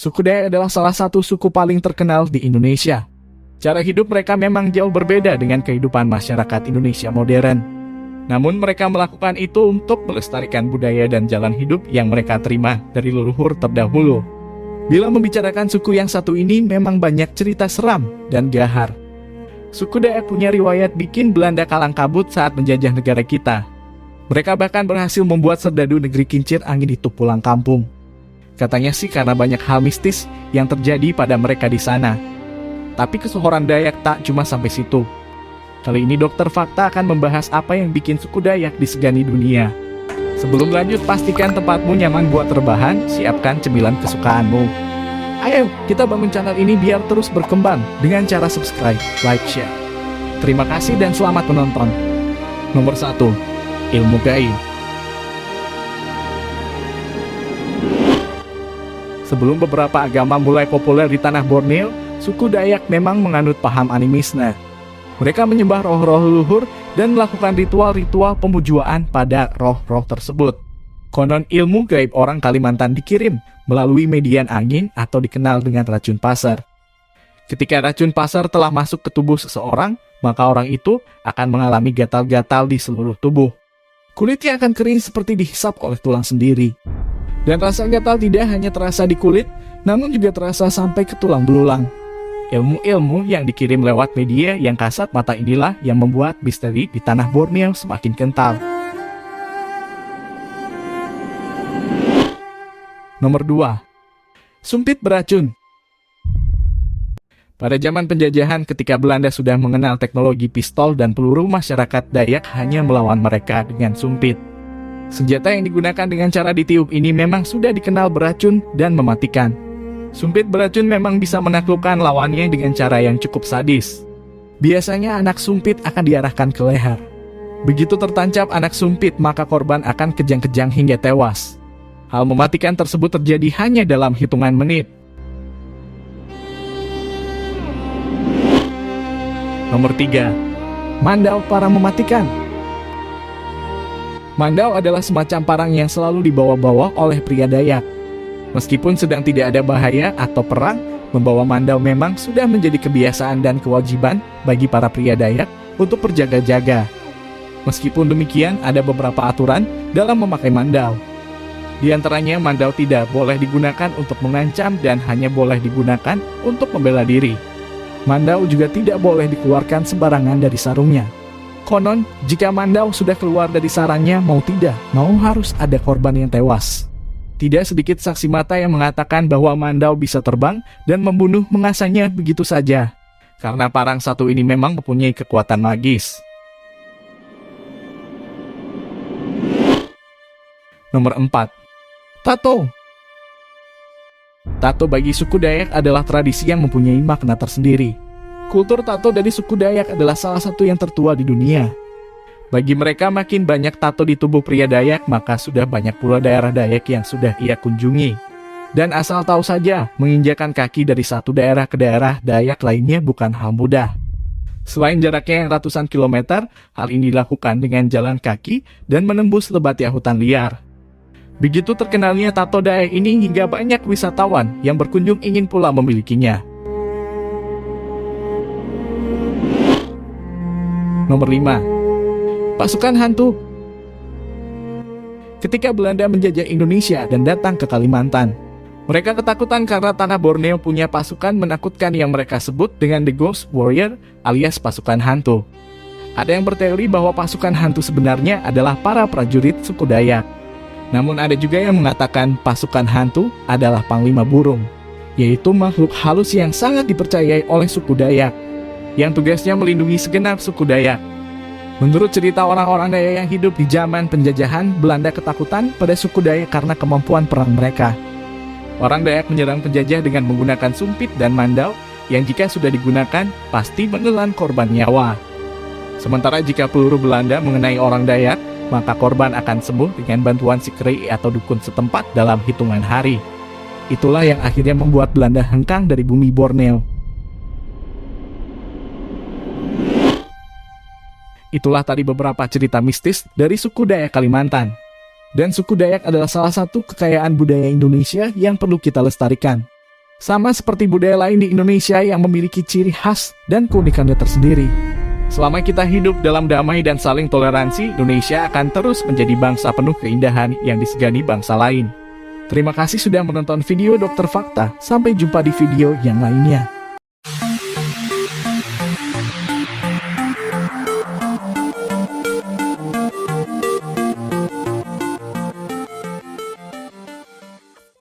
Suku Dayak adalah salah satu suku paling terkenal di Indonesia. Cara hidup mereka memang jauh berbeda dengan kehidupan masyarakat Indonesia modern. Namun mereka melakukan itu untuk melestarikan budaya dan jalan hidup yang mereka terima dari leluhur terdahulu. Bila membicarakan suku yang satu ini memang banyak cerita seram dan gahar. Suku Dayak punya riwayat bikin Belanda kalang kabut saat menjajah negara kita. Mereka bahkan berhasil membuat serdadu negeri kincir angin itu pulang kampung. Katanya sih karena banyak hal mistis yang terjadi pada mereka di sana. Tapi kesohoran Dayak tak cuma sampai situ. Kali ini Dokter Fakta akan membahas apa yang bikin suku Dayak disegani dunia. Sebelum lanjut, pastikan tempatmu nyaman buat rebahan, siapkan cemilan kesukaanmu. Ayo, kita bangun channel ini biar terus berkembang dengan cara subscribe, like, share. Terima kasih dan selamat menonton. Nomor 1. Ilmu gaib. Sebelum beberapa agama mulai populer di tanah Borneo, suku Dayak memang menganut paham animisme. Mereka menyembah roh-roh leluhur dan melakukan ritual-ritual pemujaan pada roh-roh tersebut. Konon ilmu gaib orang Kalimantan dikirim melalui median angin atau dikenal dengan racun pasar. Ketika racun pasar telah masuk ke tubuh seseorang, maka orang itu akan mengalami gatal-gatal di seluruh tubuh. Kulitnya akan kering seperti dihisap oleh tulang sendiri. Dan rasa gatal tidak hanya terasa di kulit, namun juga terasa sampai ke tulang belulang. Ilmu-ilmu yang dikirim lewat media yang kasat mata inilah yang membuat misteri di tanah Borneo semakin kental. Nomor 2. Sumpit beracun. Pada zaman penjajahan ketika Belanda sudah mengenal teknologi pistol dan peluru, masyarakat Dayak hanya melawan mereka dengan sumpit. Senjata yang digunakan dengan cara ditiup ini memang sudah dikenal beracun dan mematikan. Sumpit beracun memang bisa menaklukkan lawannya dengan cara yang cukup sadis. Biasanya anak sumpit akan diarahkan ke leher. Begitu tertancap anak sumpit, maka korban akan kejang-kejang hingga tewas. Hal mematikan tersebut terjadi hanya dalam hitungan menit. Nomor 3. Mandau para mematikan. Mandau adalah semacam parang yang selalu dibawa-bawa oleh pria Dayak. Meskipun sedang tidak ada bahaya atau perang, membawa mandau memang sudah menjadi kebiasaan dan kewajiban bagi para pria Dayak untuk berjaga-jaga. Meskipun demikian, ada beberapa aturan dalam memakai mandau. Di antaranya, mandau tidak boleh digunakan untuk mengancam dan hanya boleh digunakan untuk membela diri. Mandau juga tidak boleh dikeluarkan sembarangan dari sarungnya. Konon, jika mandau sudah keluar dari sarangnya, mau tidak, mau harus ada korban yang tewas. Tidak sedikit saksi mata yang mengatakan bahwa mandau bisa terbang dan membunuh mengasahnya begitu saja. Karena parang satu ini memang mempunyai kekuatan magis. Nomor 4. Tato. Tato bagi suku Dayak adalah tradisi yang mempunyai makna tersendiri. Kultur tato dari suku Dayak adalah salah satu yang tertua di dunia. Bagi mereka, makin banyak tato di tubuh pria Dayak, maka sudah banyak pula daerah Dayak yang sudah ia kunjungi. Dan asal tahu saja, menginjakan kaki dari satu daerah ke daerah Dayak lainnya bukan hal mudah. Selain jaraknya yang ratusan kilometer, hal ini dilakukan dengan jalan kaki dan menembus lebatnya hutan liar. Begitu terkenalnya tato Dayak ini hingga banyak wisatawan yang berkunjung ingin pula memilikinya. Nomor 5. Pasukan hantu. Ketika Belanda menjajah Indonesia dan datang ke Kalimantan, mereka ketakutan karena tanah Borneo punya pasukan menakutkan yang mereka sebut dengan The Ghost Warrior alias pasukan hantu. Ada yang berteori bahwa pasukan hantu sebenarnya adalah para prajurit suku Dayak. Namun ada juga yang mengatakan pasukan hantu adalah panglima burung, yaitu makhluk halus yang sangat dipercayai oleh suku Dayak, yang tugasnya melindungi segenap suku Dayak. Menurut cerita orang-orang Dayak yang hidup di zaman penjajahan, Belanda ketakutan pada suku Dayak karena kemampuan perang mereka. Orang Dayak menyerang penjajah dengan menggunakan sumpit dan mandau yang jika sudah digunakan pasti menelan korban nyawa. Sementara jika peluru Belanda mengenai orang Dayak, maka korban akan sembuh dengan bantuan si Krei atau dukun setempat dalam hitungan hari. Itulah yang akhirnya membuat Belanda hengkang dari bumi Borneo. Itulah tadi beberapa cerita mistis dari suku Dayak Kalimantan. Dan suku Dayak adalah salah satu kekayaan budaya Indonesia yang perlu kita lestarikan. Sama seperti budaya lain di Indonesia yang memiliki ciri khas dan keunikannya tersendiri. Selama kita hidup dalam damai dan saling toleransi, Indonesia akan terus menjadi bangsa penuh keindahan yang disegani bangsa lain. Terima kasih sudah menonton video Dokter Fakta. Sampai jumpa di video yang lainnya.